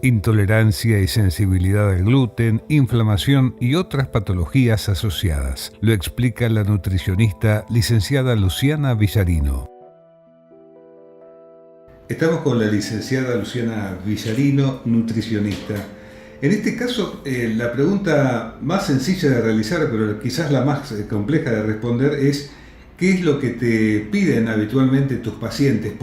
Intolerancia y sensibilidad al gluten, inflamación y otras patologías asociadas. Lo explica la nutricionista licenciada Luciana Villarino. Estamos con la licenciada Luciana Villarino, nutricionista. En este caso, la pregunta más sencilla de realizar, pero quizás la más compleja de responder es: ¿qué es lo que te piden habitualmente tus pacientes?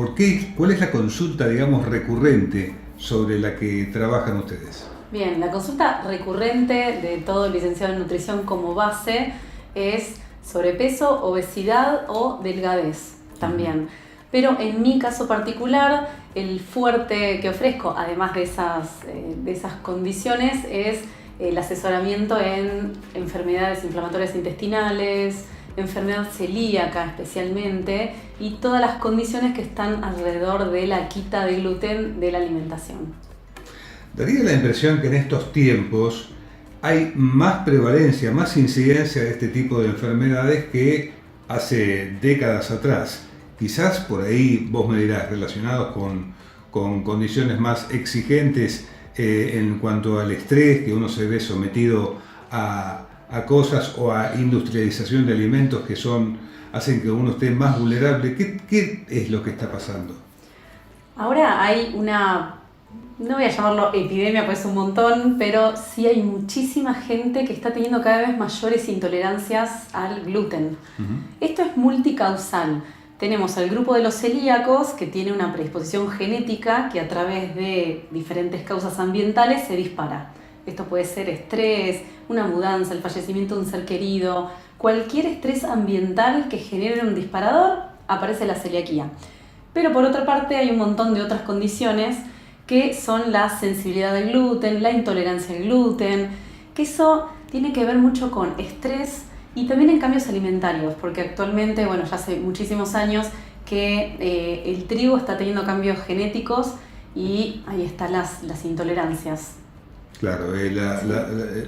¿Cuál es la consulta, digamos, recurrente sobre la que trabajan ustedes? Bien, la consulta recurrente de todo licenciado en nutrición como base es sobrepeso, obesidad o delgadez también. Pero en mi caso particular, el fuerte que ofrezco, además de esas condiciones, es el asesoramiento en enfermedades inflamatorias intestinales, enfermedad celíaca especialmente, y todas las condiciones que están alrededor de la quita de gluten de la alimentación. Daría la impresión que en estos tiempos hay más prevalencia, más incidencia de este tipo de enfermedades que hace décadas atrás. Quizás por ahí vos me dirás, relacionados con condiciones más exigentes en cuanto al estrés, que uno se ve sometido a cosas o a industrialización de alimentos que hacen que uno esté más vulnerable. ¿Qué es lo que está pasando? Ahora hay no voy a llamarlo epidemia, pues es un montón, pero sí hay muchísima gente que está teniendo cada vez mayores intolerancias al gluten. Esto es multicausal. Tenemos al grupo de los celíacos, que tiene una predisposición genética que a través de diferentes causas ambientales se dispara. Esto puede ser estrés, una mudanza, el fallecimiento de un ser querido, cualquier estrés ambiental que genere un disparador, aparece la celiaquía. Pero por otra parte hay un montón de otras condiciones que son la sensibilidad al gluten, la intolerancia al gluten, que eso tiene que ver mucho con estrés y también en cambios alimentarios, porque actualmente, ya hace muchísimos años que el trigo está teniendo cambios genéticos y ahí están las intolerancias. Claro,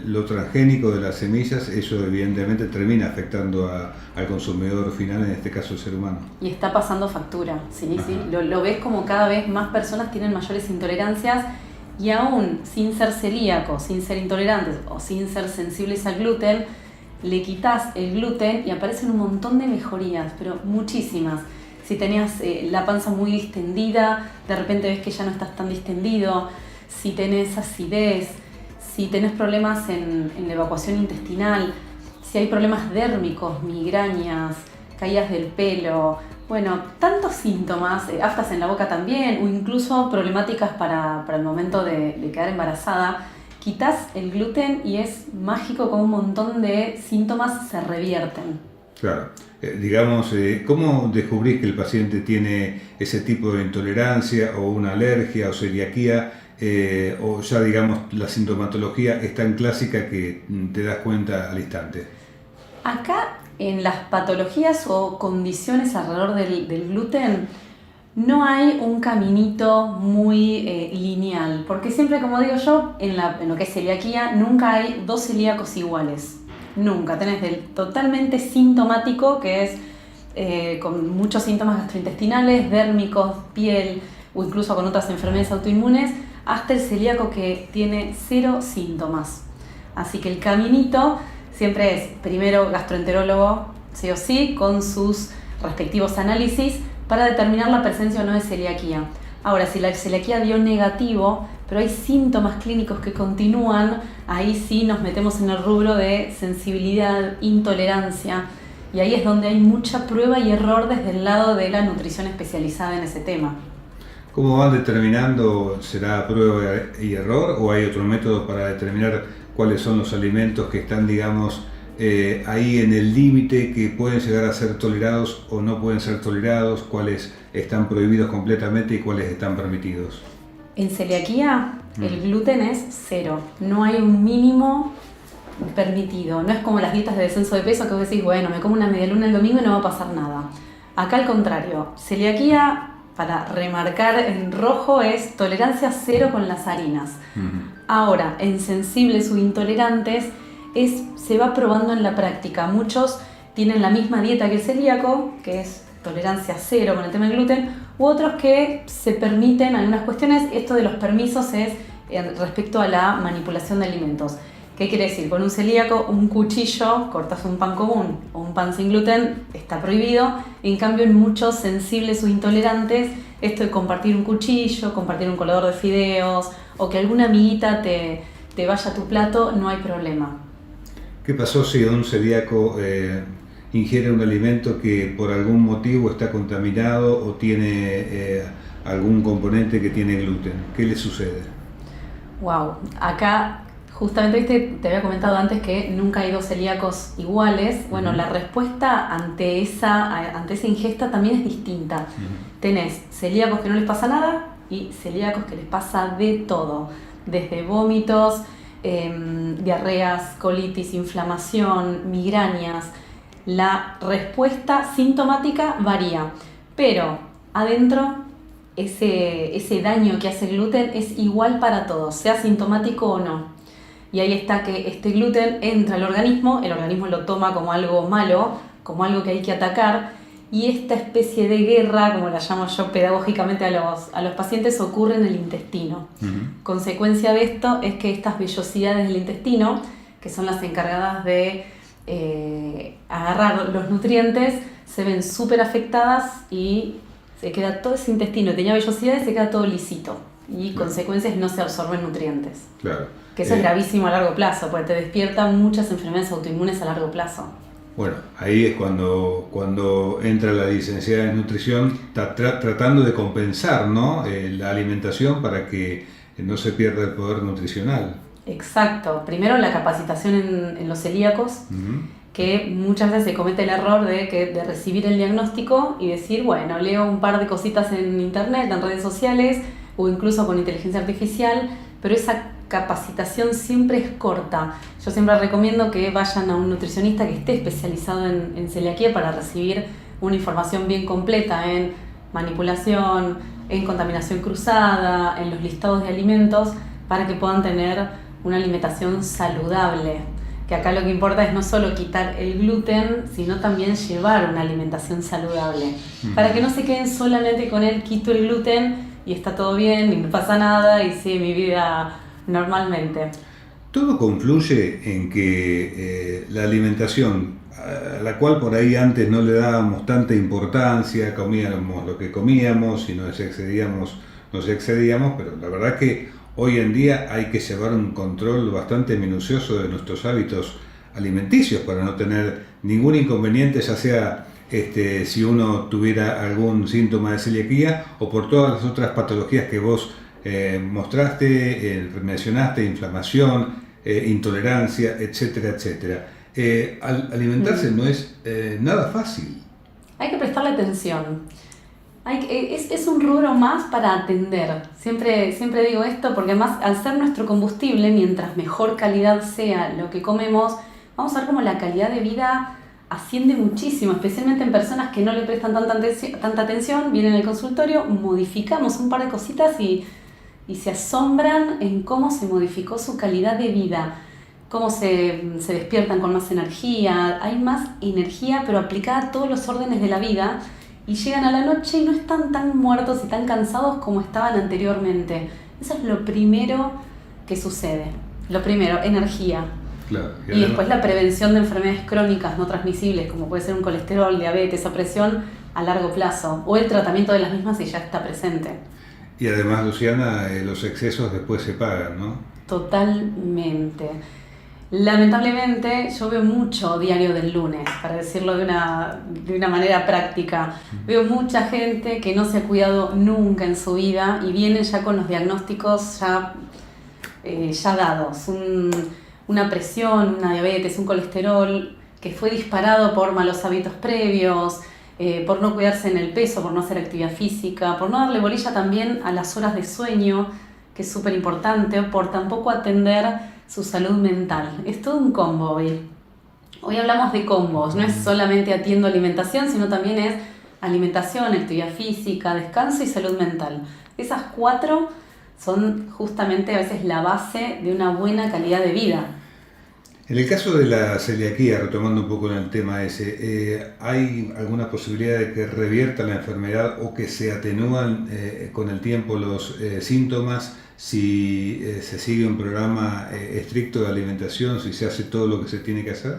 lo transgénico de las semillas, eso evidentemente termina afectando al consumidor final, en este caso el ser humano. Y está pasando factura, sí. Lo ves como cada vez más personas tienen mayores intolerancias y aún sin ser celíacos, sin ser intolerantes o sin ser sensibles al gluten, le quitas el gluten y aparecen un montón de mejorías, pero muchísimas. Si tenías la panza muy distendida, de repente ves que ya no estás tan distendido. Si tenés acidez, si tenés problemas en la evacuación intestinal, si hay problemas dérmicos, migrañas, caídas del pelo, tantos síntomas, aftas en la boca también, o incluso problemáticas para el momento de quedar embarazada, quitas el gluten y es mágico como un montón de síntomas se revierten. Claro, ¿cómo descubrís que el paciente tiene ese tipo de intolerancia o una alergia o celiaquía? O ya digamos la sintomatología es tan clásica que te das cuenta al instante? Acá en las patologías o condiciones alrededor del gluten no hay un caminito muy lineal, porque siempre, como digo yo, en lo que es celiaquía nunca hay dos celíacos iguales, nunca. Tenés del totalmente sintomático, que es con muchos síntomas gastrointestinales, dérmicos, piel o incluso con otras enfermedades autoinmunes, hasta el celíaco que tiene 0 síntomas. Así que el caminito siempre es primero gastroenterólogo, sí o sí, con sus respectivos análisis para determinar la presencia o no de celiaquía. Ahora, si la celiaquía dio negativo, pero hay síntomas clínicos que continúan, ahí sí nos metemos en el rubro de sensibilidad, intolerancia, y ahí es donde hay mucha prueba y error desde el lado de la nutrición especializada en ese tema. ¿Cómo van determinando? ¿Será prueba y error o hay otro método para determinar cuáles son los alimentos que están, digamos, ahí en el límite, que pueden llegar a ser tolerados o no pueden ser tolerados, cuáles están prohibidos completamente y cuáles están permitidos? En celiaquía el gluten es 0, no hay un mínimo permitido, no es como las dietas de descenso de peso que vos decís, me como una medialuna el domingo y no va a pasar nada. Acá al contrario, celiaquía, para remarcar en rojo, es tolerancia 0 con las harinas. Ahora, en sensibles o intolerantes se va probando en la práctica. Muchos tienen la misma dieta que el celíaco, que es tolerancia 0 con el tema del gluten, u otros que se permiten algunas cuestiones. Esto de los permisos es respecto a la manipulación de alimentos. ¿Qué quiere decir? Con un celíaco, un cuchillo, cortas un pan común o un pan sin gluten, está prohibido. En cambio, en muchos sensibles o intolerantes, esto de compartir un cuchillo, compartir un colador de fideos o que alguna amiguita te vaya a tu plato, no hay problema. ¿Qué pasó si un celíaco ingiere un alimento que por algún motivo está contaminado o tiene algún componente que tiene gluten? ¿Qué le sucede? Wow, acá justamente te había comentado antes que nunca hay dos celíacos iguales. Bueno, la respuesta ante esa ingesta también es distinta. Tenés celíacos que no les pasa nada y celíacos que les pasa de todo, desde vómitos, diarreas, colitis, inflamación, migrañas. La respuesta sintomática varía, pero adentro ese daño que hace el gluten es igual para todos, sea sintomático o no. Y ahí está que este gluten entra al organismo, el organismo lo toma como algo malo, como algo que hay que atacar, y esta especie de guerra, como la llamo yo pedagógicamente a los pacientes, ocurre en el intestino. Consecuencia de esto es que estas vellosidades del intestino, que son las encargadas de agarrar los nutrientes, se ven súper afectadas y se queda todo ese intestino, tenía vellosidades, se queda todo lisito. Y consecuencias, no se absorben nutrientes. Claro. Que eso es gravísimo a largo plazo, porque te despierta muchas enfermedades autoinmunes a largo plazo. Bueno, ahí es cuando entra la licenciada en nutrición tratando de compensar, ¿no? La alimentación para que no se pierda el poder nutricional. Exacto. Primero la capacitación en los celíacos, que muchas veces se comete el error de recibir el diagnóstico y decir, bueno, leo un par de cositas en internet, en redes sociales o incluso con inteligencia artificial, pero esa capacitación siempre es corta. Yo siempre recomiendo que vayan a un nutricionista que esté especializado en celiaquía para recibir una información bien completa en manipulación, en contaminación cruzada, en los listados de alimentos, para que puedan tener una alimentación saludable. Que acá lo que importa es no solo quitar el gluten, sino también llevar una alimentación saludable. Para que no se queden solamente con el quito el gluten y está todo bien y no pasa nada y sigue mi vida normalmente. Todo confluye en que la alimentación, a la cual por ahí antes no le dábamos tanta importancia, comíamos lo que comíamos y nos excedíamos, pero la verdad que hoy en día hay que llevar un control bastante minucioso de nuestros hábitos alimenticios para no tener ningún inconveniente, ya sea si uno tuviera algún síntoma de celiaquía o por todas las otras patologías que vos mostraste, mencionaste, inflamación, intolerancia, etcétera, etcétera. Alimentarse no es nada fácil. Hay que prestarle atención. Es un rubro más para atender. Siempre digo esto porque además al ser nuestro combustible, mientras mejor calidad sea lo que comemos, vamos a ver cómo la calidad de vida asciende muchísimo, especialmente en personas que no le prestan tanta atención, vienen al consultorio, modificamos un par de cositas y se asombran en cómo se modificó su calidad de vida, cómo se despiertan con más energía, hay más energía pero aplicada a todos los órdenes de la vida y llegan a la noche y no están tan muertos y tan cansados como estaban anteriormente. Eso es lo primero que sucede. Lo primero, energía. Claro, y después la prevención de enfermedades crónicas no transmisibles, como puede ser un colesterol, diabetes o presión a largo plazo, o el tratamiento de las mismas si ya está presente. Y además, Luciana, los excesos después se pagan, ¿no? Totalmente. Lamentablemente yo veo mucho diario del lunes, para decirlo de una manera práctica. Veo mucha gente que no se ha cuidado nunca en su vida y viene ya con los diagnósticos ya dados. Una presión, una diabetes, un colesterol que fue disparado por malos hábitos previos, por no cuidarse en el peso, por no hacer actividad física, por no darle bolilla también a las horas de sueño, que es súper importante, o por tampoco atender su salud mental. Es todo un combo hoy. Hoy hablamos de combos, no es solamente atiendo alimentación, sino también es alimentación, actividad física, descanso y salud mental. Esas 4 son justamente a veces la base de una buena calidad de vida. En el caso de la celiaquía, retomando un poco en el tema ese, ¿hay alguna posibilidad de que revierta la enfermedad o que se atenúan con el tiempo los síntomas si se sigue un programa estricto de alimentación, si se hace todo lo que se tiene que hacer?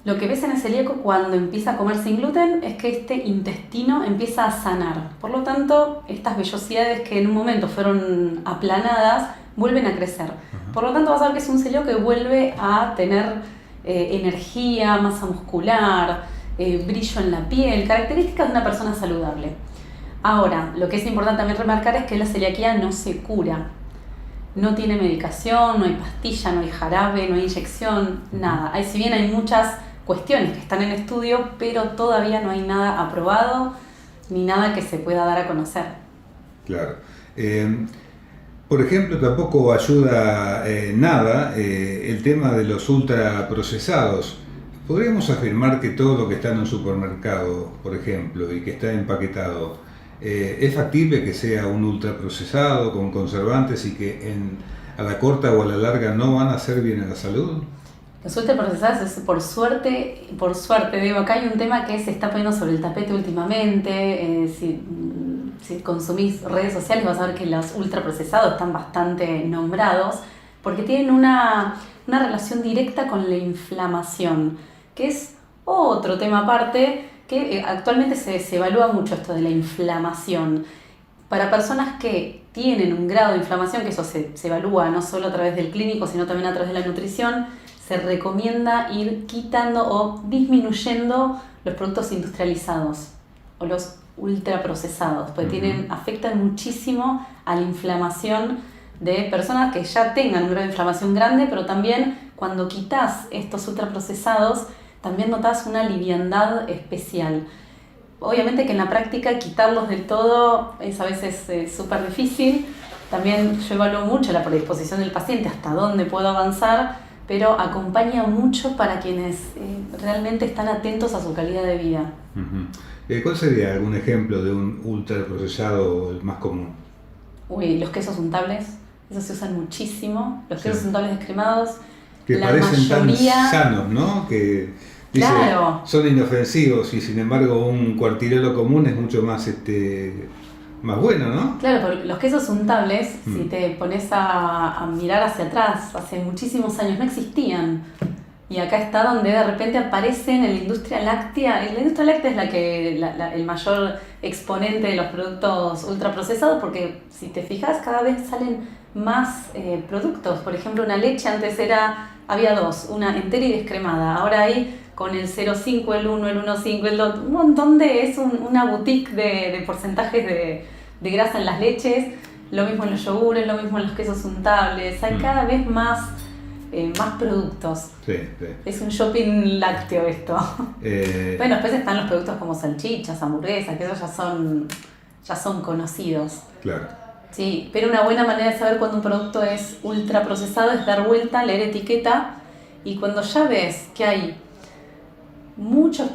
Lo que ves en el celíaco cuando empieza a comer sin gluten es que este intestino empieza a sanar. Por lo tanto, estas vellosidades que en un momento fueron aplanadas vuelven a crecer. Por lo tanto, vas a ver que es un celíaco que vuelve a tener energía, masa muscular, brillo en la piel, características de una persona saludable. Ahora, lo que es importante también remarcar es que la celiaquía no se cura. No tiene medicación, no hay pastilla, no hay jarabe, no hay inyección, nada. Si bien hay muchas cuestiones que están en estudio, pero todavía no hay nada aprobado ni nada que se pueda dar a conocer. Claro. Por ejemplo, tampoco ayuda nada el tema de los ultraprocesados. ¿Podríamos afirmar que todo lo que está en un supermercado, por ejemplo, y que está empaquetado, es factible que sea un ultraprocesado con conservantes y que a la corta o a la larga no van a hacer bien a la salud? Los ultraprocesados es por suerte, digo, acá hay un tema que se está poniendo sobre el tapete últimamente. Si consumís redes sociales vas a ver que los ultraprocesados están bastante nombrados porque tienen una relación directa con la inflamación, que es otro tema aparte, que actualmente se evalúa mucho esto de la inflamación. Para personas que tienen un grado de inflamación, que eso se evalúa no solo a través del clínico, sino también a través de la nutrición, se recomienda ir quitando o disminuyendo los productos industrializados o los ultraprocesados, porque afectan muchísimo a la inflamación de personas que ya tengan un grado de inflamación grande, pero también cuando quitas estos ultraprocesados, también notas una liviandad especial. Obviamente que en la práctica quitarlos del todo es a veces súper difícil. También yo evalúo mucho la predisposición del paciente, hasta dónde puedo avanzar, pero acompaña mucho para quienes realmente están atentos a su calidad de vida. ¿Cuál sería algún ejemplo de un ultraprocesado el más común? Los quesos untables, esos se usan muchísimo. Los quesos untables descremados. Que parecen tan sanos, ¿no? Que dice, claro, son inofensivos y sin embargo un cuartirolo común es mucho más más bueno, ¿no? Claro, pero los quesos untables, si te pones a mirar hacia atrás, hace muchísimos años no existían. Y acá está donde de repente aparecen en la industria láctea. La industria láctea es el mayor exponente de los productos ultraprocesados, porque si te fijas cada vez salen más productos. Por ejemplo, una leche antes había dos, una entera y descremada. Ahora hay con el 0,5, el 1, el 1,5, el 2, un montón una boutique de porcentajes de grasa en las leches. Lo mismo en los yogures, lo mismo en los quesos untables. Hay cada vez más productos. Sí. Es un shopping lácteo esto. Bueno, después están los productos como salchichas, hamburguesas, que esos ya son conocidos. Claro. Sí, pero una buena manera de saber cuando un producto es ultraprocesado es dar vuelta, leer etiqueta, y cuando ya ves que hay muchos,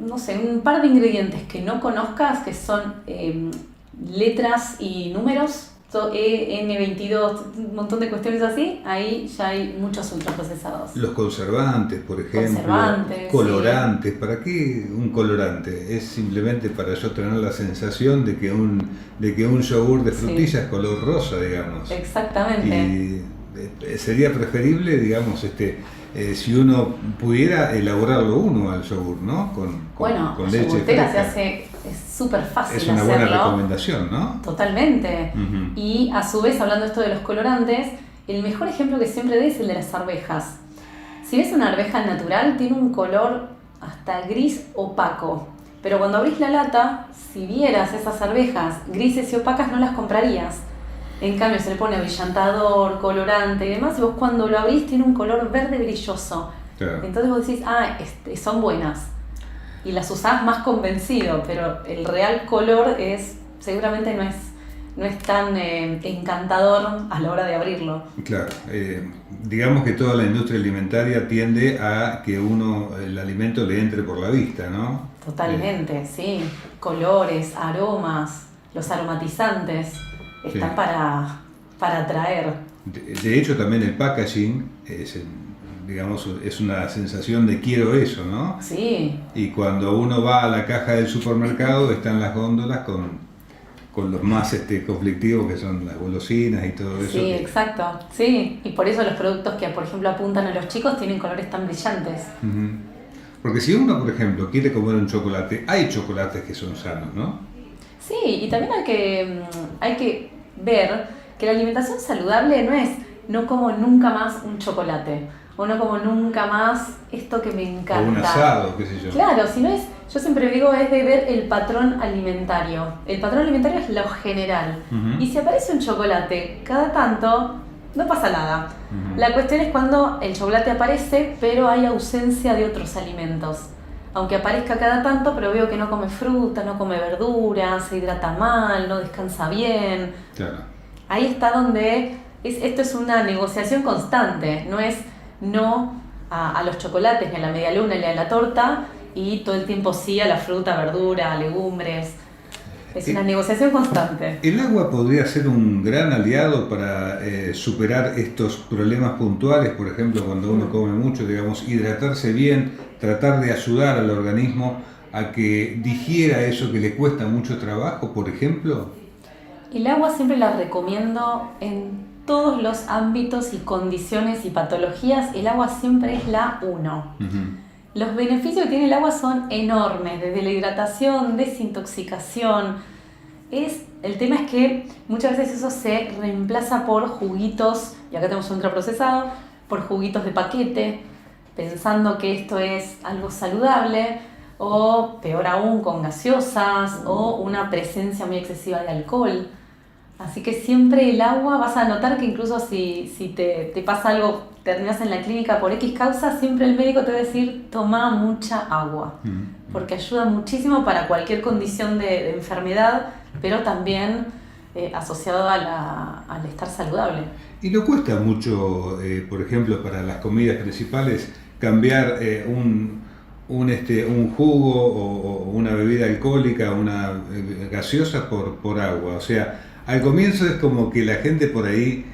no sé, un par de ingredientes que no conozcas, que son letras y números, N22, un montón de cuestiones así, ahí ya hay muchos ultraprocesados. Los conservantes, por ejemplo, colorantes. Sí. ¿Para qué un colorante? Es simplemente para yo tener la sensación de que un yogur de frutilla es color rosa, digamos. Exactamente. Y sería preferible, digamos, si uno pudiera elaborarlo uno al yogur, ¿no? Con leche fresca. Se hace, es súper fácil hacerlo. Es una buena recomendación, ¿no? Totalmente. Y a su vez, hablando esto de los colorantes, el mejor ejemplo que siempre doy es el de las arvejas. Si ves una arveja natural, tiene un color hasta gris opaco. Pero cuando abrís la lata, si vieras esas arvejas grises y opacas, no las comprarías. En cambio, se le pone brillantador, colorante y demás, y vos cuando lo abrís tiene un color verde brilloso. Claro. Entonces vos decís, son buenas. Y las usás más convencido, pero el real color seguramente no es tan encantador a la hora de abrirlo. Claro, digamos que toda la industria alimentaria tiende a que el alimento le entre por la vista, ¿no? Totalmente, sí. Colores, aromas, los aromatizantes están para atraer. De hecho, también el packaging digamos, es una sensación de quiero eso, ¿no? Sí. Y cuando uno va a la caja del supermercado están las góndolas con los más conflictivos que son las golosinas y todo eso. Sí, exacto. Sí, y por eso los productos que, por ejemplo, apuntan a los chicos tienen colores tan brillantes. Ujú. Porque si uno, por ejemplo, quiere comer un chocolate, hay chocolates que son sanos, ¿no? Sí, y también hay que ver que la alimentación saludable no es no como nunca más un chocolate o no como nunca más esto que me encanta. O un asado, qué sé yo. Claro, si no es, yo siempre digo, es de ver el patrón alimentario. El patrón alimentario es lo general. Ujú. Y si aparece un chocolate cada tanto, no pasa nada. Ujú. La cuestión es cuando el chocolate aparece, pero hay ausencia de otros alimentos. Aunque aparezca cada tanto, pero veo que no come fruta, no come verduras, se hidrata mal, no descansa bien. Claro. Ahí está donde esto es una negociación constante, no es no a los chocolates, ni a la media luna, ni a la torta, y todo el tiempo sí a la fruta, verdura, legumbres. Es una negociación constante. ¿El agua podría ser un gran aliado para superar estos problemas puntuales? Por ejemplo, cuando uno come mucho, digamos, hidratarse bien, tratar de ayudar al organismo a que digiera eso que le cuesta mucho trabajo, por ejemplo. El agua siempre la recomiendo en todos los ámbitos y condiciones y patologías. El agua siempre es la uno. Ujú. Los beneficios que tiene el agua son enormes, desde la hidratación, desintoxicación. El tema es que muchas veces eso se reemplaza por juguitos, y acá tenemos un ultraprocesado, por juguitos de paquete, pensando que esto es algo saludable, o peor aún con gaseosas, o una presencia muy excesiva de alcohol. Así que siempre el agua, vas a notar que incluso si te pasa algo, terminas en la clínica por X causa, siempre el médico te va a decir, toma mucha agua, porque ayuda muchísimo para cualquier condición de enfermedad, pero también asociado al estar saludable. Y no cuesta mucho, por ejemplo, para las comidas principales, cambiar un jugo o una bebida alcohólica, una gaseosa por agua. O sea, al comienzo es como que la gente por ahí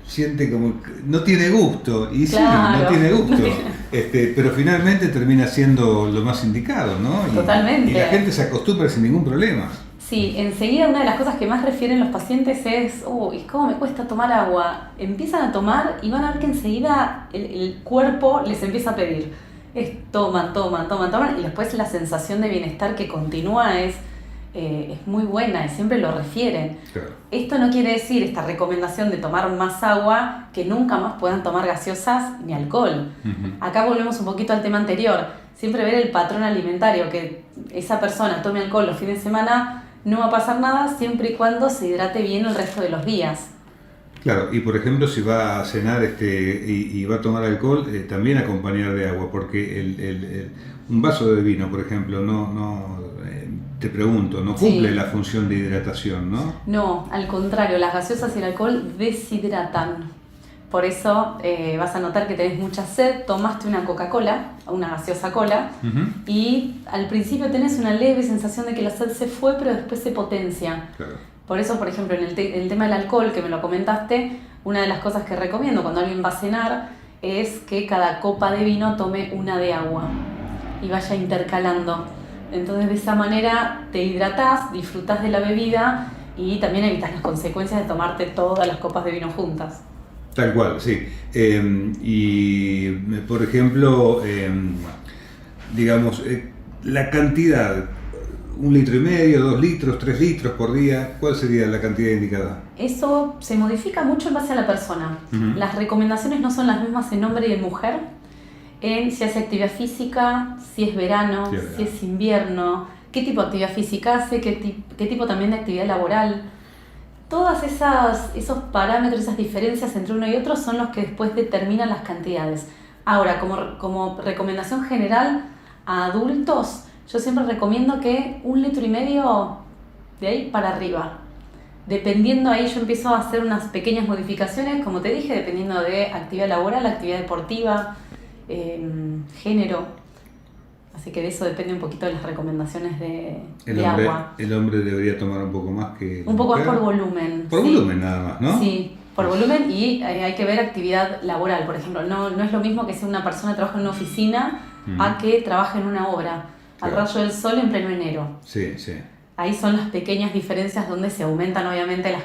siente como que no tiene gusto, y Claro. sí, no tiene gusto, pero finalmente termina siendo lo más indicado, ¿no? Totalmente. Y la gente se acostumbra sin ningún problema. Sí, enseguida una de las cosas que más refieren los pacientes es, uy, ¿cómo me cuesta tomar agua? Empiezan a tomar y van a ver que enseguida el cuerpo les empieza a pedir. Toman, y después la sensación de bienestar que continúa es muy buena y siempre lo refieren. Claro. Esto no quiere decir, esta recomendación de tomar más agua, que nunca más puedan tomar gaseosas ni alcohol. Ujú. Acá volvemos un poquito al tema anterior. Siempre ver el patrón alimentario, que esa persona tome alcohol los fines de semana, no va a pasar nada siempre y cuando se hidrate bien el resto de los días. Claro, y por ejemplo, si va a cenar y va a tomar alcohol, también acompañar de agua, porque un vaso de vino, por ejemplo, te pregunto, no cumple Sí. la función de hidratación, ¿no? No, al contrario, las gaseosas y el alcohol deshidratan. Por eso vas a notar que tenés mucha sed, tomaste una Coca-Cola, una gaseosa cola, Ujú. y al principio tenés una leve sensación de que la sed se fue, pero después se potencia. Claro. Por eso, por ejemplo, en el tema del alcohol, que me lo comentaste, una de las cosas que recomiendo cuando alguien va a cenar es que cada copa de vino tome una de agua y vaya intercalando. Entonces, de esa manera te hidratás, disfrutás de la bebida y también evitas las consecuencias de tomarte todas las copas de vino juntas. Tal cual, sí. Y, por ejemplo, digamos, la cantidad, 1,5 litros, 2 litros, 3 litros por día, ¿cuál sería la cantidad indicada? Eso se modifica mucho en base a la persona. Ujú. Las recomendaciones no son las mismas en hombre y en mujer. En si hace actividad física, si es verano, Sí, es si verano. es invierno, qué tipo de actividad física hace, qué tipo también de actividad laboral. Todas esos parámetros, esas diferencias entre uno y otro son los que después determinan las cantidades. Ahora, como recomendación general a adultos, yo siempre recomiendo que 1,5 litros de ahí para arriba. Dependiendo ahí yo empiezo a hacer unas pequeñas modificaciones, como te dije, dependiendo de actividad laboral, actividad deportiva, género. Así que de eso depende un poquito de las recomendaciones de agua. El hombre debería tomar un poco más que la Un poco más mujer. por volumen. Por sí. volumen nada más, ¿no? Sí, por volumen y hay que ver actividad laboral. Por ejemplo, no es lo mismo que sea una persona que trabaja en una oficina a que trabaje en una obra, al rayo del sol en pleno enero. Sí, sí. Ahí son las pequeñas diferencias donde se aumentan obviamente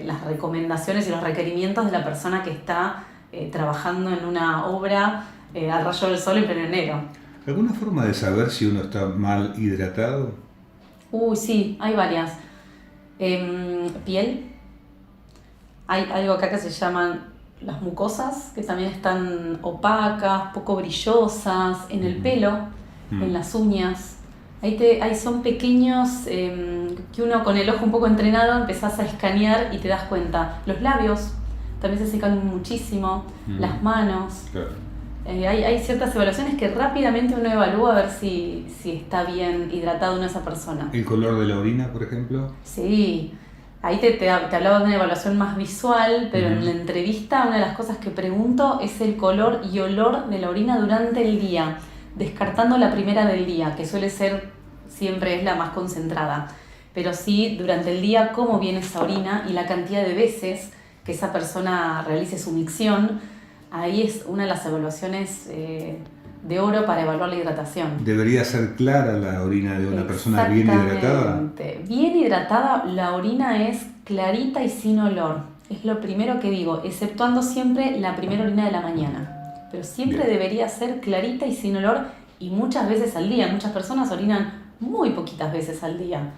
las recomendaciones y los requerimientos de la persona que está trabajando en una obra al rayo del sol en pleno enero. ¿Alguna forma de saber si uno está mal hidratado? Uy, sí, hay varias. Piel. Hay algo acá que se llaman las mucosas, que también están opacas, poco brillosas, en el pelo, en las uñas. Ahí son pequeños que uno con el ojo un poco entrenado empezás a escanear y te das cuenta. Los labios también se secan muchísimo, las manos. Claro. Hay ciertas evaluaciones que rápidamente uno evalúa a ver si está bien hidratado una esa persona. ¿El color de la orina, por ejemplo? Sí, ahí te hablaba de una evaluación más visual, pero en la entrevista una de las cosas que pregunto es el color y olor de la orina durante el día, descartando la primera del día, que suele ser, siempre es la más concentrada. Pero sí, durante el día, cómo viene esa orina y la cantidad de veces que esa persona realice su micción. Ahí es una de las evaluaciones de oro para evaluar la hidratación. ¿Debería ser clara la orina de una persona bien hidratada? Bien hidratada, la orina es clarita y sin olor. Es lo primero que digo, exceptuando siempre la primera orina de la mañana. Pero siempre debería ser clarita y sin olor y muchas veces al día. Muchas personas orinan muy poquitas veces al día.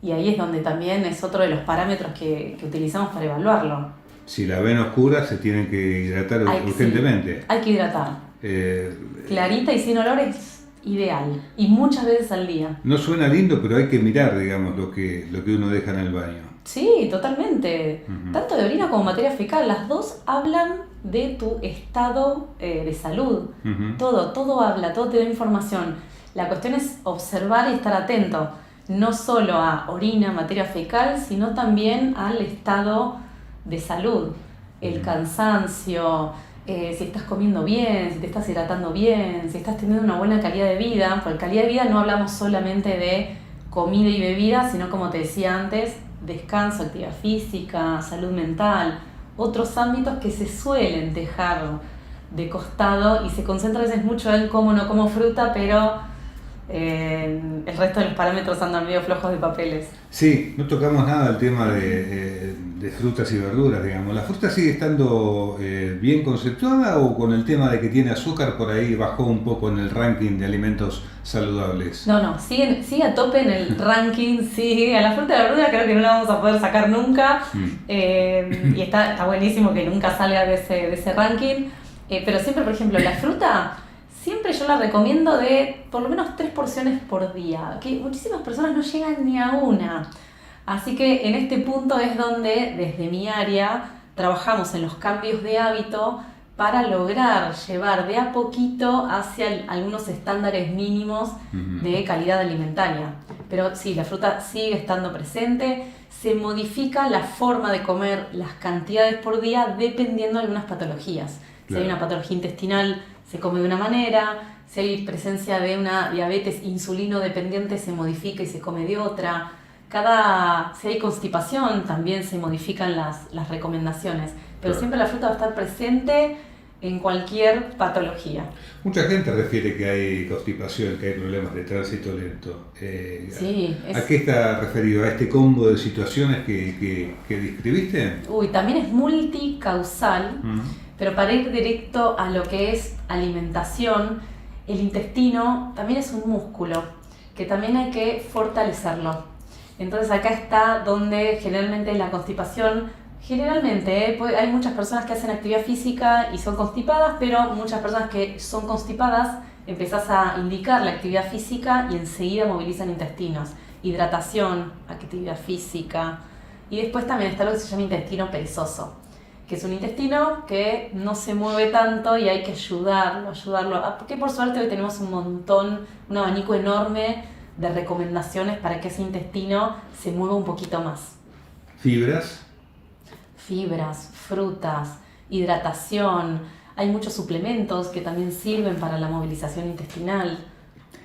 Y ahí es donde también es otro de los parámetros que utilizamos para evaluarlo. Si la ven oscura, se tienen que hidratar urgentemente. Sí, hay que hidratar. Clarita y sin olor es ideal. Y muchas veces al día. No suena lindo, pero hay que mirar, digamos, lo que uno deja en el baño. Sí, totalmente. Tanto de orina como materia fecal, las dos hablan de tu estado de salud. Todo habla, todo te da información. La cuestión es observar y estar atento. No solo a orina, materia fecal, sino también al estado de salud, el cansancio, si estás comiendo bien, si te estás hidratando bien, si estás teniendo una buena calidad de vida. Por calidad de vida no hablamos solamente de comida y bebida, sino como te decía antes, descanso, actividad física, salud mental, otros ámbitos que se suelen dejar de costado y se concentra a veces mucho en cómo no como fruta, pero el resto de los parámetros andan medio flojos de papeles. Sí, no tocamos nada el tema de frutas y verduras, digamos. ¿La fruta sigue estando bien conceptuada o con el tema de que tiene azúcar por ahí bajó un poco en el ranking de alimentos saludables? No, sigue a tope en el ranking, sigue. A la fruta y la verdura creo que no la vamos a poder sacar nunca y está buenísimo que nunca salga de ese ranking, pero siempre, por ejemplo, la fruta... Siempre yo la recomiendo de por lo menos 3 porciones por día, que muchísimas personas no llegan ni a una. Así que en este punto es donde desde mi área trabajamos en los cambios de hábito para lograr llevar de a poquito hacia algunos estándares mínimos de calidad alimentaria. Pero sí, la fruta sigue estando presente, se modifica la forma de comer, las cantidades por día dependiendo de algunas patologías. Claro. Si hay una patología intestinal, se come de una manera, si hay presencia de una diabetes insulino dependiente se modifica y se come de otra. Si hay constipación también se modifican las recomendaciones, pero siempre la fruta va a estar presente en cualquier patología. Mucha gente refiere que hay constipación, que hay problemas de tránsito lento. Sí, ¿A qué está referido? ¿A este combo de situaciones que describiste? También es multicausal. Pero para ir directo a lo que es alimentación, el intestino también es un músculo que también hay que fortalecerlo. Entonces acá está donde generalmente la constipación, hay muchas personas que hacen actividad física y son constipadas, pero muchas personas que son constipadas empezás a indicar la actividad física y enseguida movilizan intestinos. Hidratación, actividad física. Y después también está lo que se llama intestino perezoso, que es un intestino que no se mueve tanto y hay que ayudarlo, porque por suerte hoy tenemos un abanico enorme de recomendaciones para que ese intestino se mueva un poquito más. Fibras, frutas, hidratación, hay muchos suplementos que también sirven para la movilización intestinal.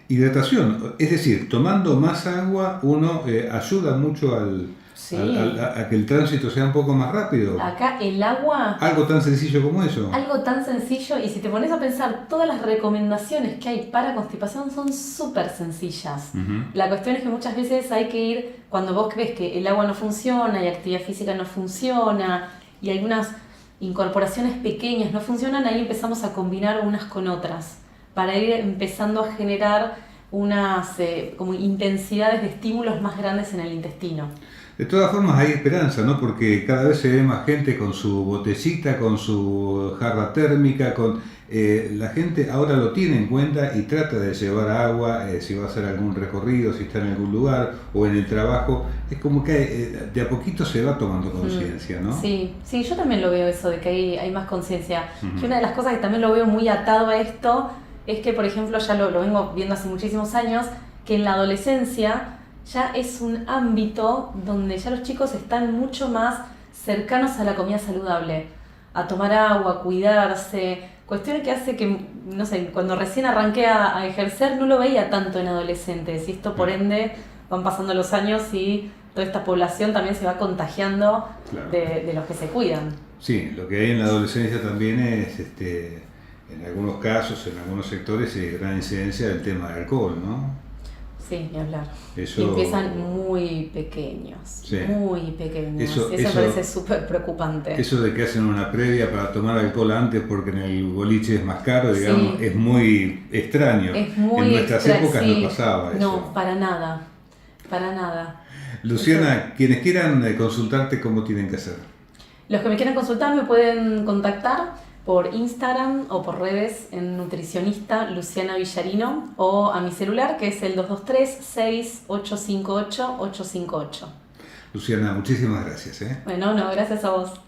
Hidratación, es decir, tomando más agua uno ayuda mucho Sí. A que el tránsito sea un poco más rápido. Acá el agua... Algo tan sencillo como eso. Algo tan sencillo, y si te pones a pensar, todas las recomendaciones que hay para constipación son súper sencillas. La cuestión es que muchas veces hay que ir, cuando vos crees que el agua no funciona y actividad física no funciona y algunas incorporaciones pequeñas no funcionan, ahí empezamos a combinar unas con otras para ir empezando a generar unas como intensidades de estímulos más grandes en el intestino. De todas formas hay esperanza, ¿no? Porque cada vez se ve más gente con su botecita, con su jarra térmica, la gente ahora lo tiene en cuenta y trata de llevar agua, si va a hacer algún recorrido, si está en algún lugar o en el trabajo. Es como que de a poquito se va tomando conciencia, ¿no? Sí, sí, yo también lo veo eso, de que hay más conciencia. Y una de las cosas que también lo veo muy atado a esto es que, por ejemplo, ya lo vengo viendo hace muchísimos años, que en la adolescencia ya es un ámbito donde ya los chicos están mucho más cercanos a la comida saludable, a tomar agua, a cuidarse, cuestión que hace que, no sé, cuando recién arranqué a ejercer no lo veía tanto en adolescentes, y esto por ende van pasando los años y toda esta población también se va contagiando. Claro. de los que se cuidan. Sí, lo que hay en la adolescencia también es, en algunos casos, en algunos sectores, gran incidencia del tema del alcohol, ¿no? Sí, ni hablar. Eso... Y empiezan muy pequeños, sí. Muy pequeños. Eso me parece súper preocupante. Eso de que hacen una previa para tomar alcohol antes porque en el boliche es más caro, digamos, sí. Es muy extraño. Es muy en nuestras épocas sí. no pasaba eso. No, para nada, para nada. Luciana, eso... quienes quieran consultarte, ¿cómo tienen que hacer? Los que me quieran consultar me pueden contactar por Instagram o por redes en nutricionista Luciana Villarino o a mi celular que es el 223-6858-858. Luciana, muchísimas gracias. Bueno, no, gracias a vos.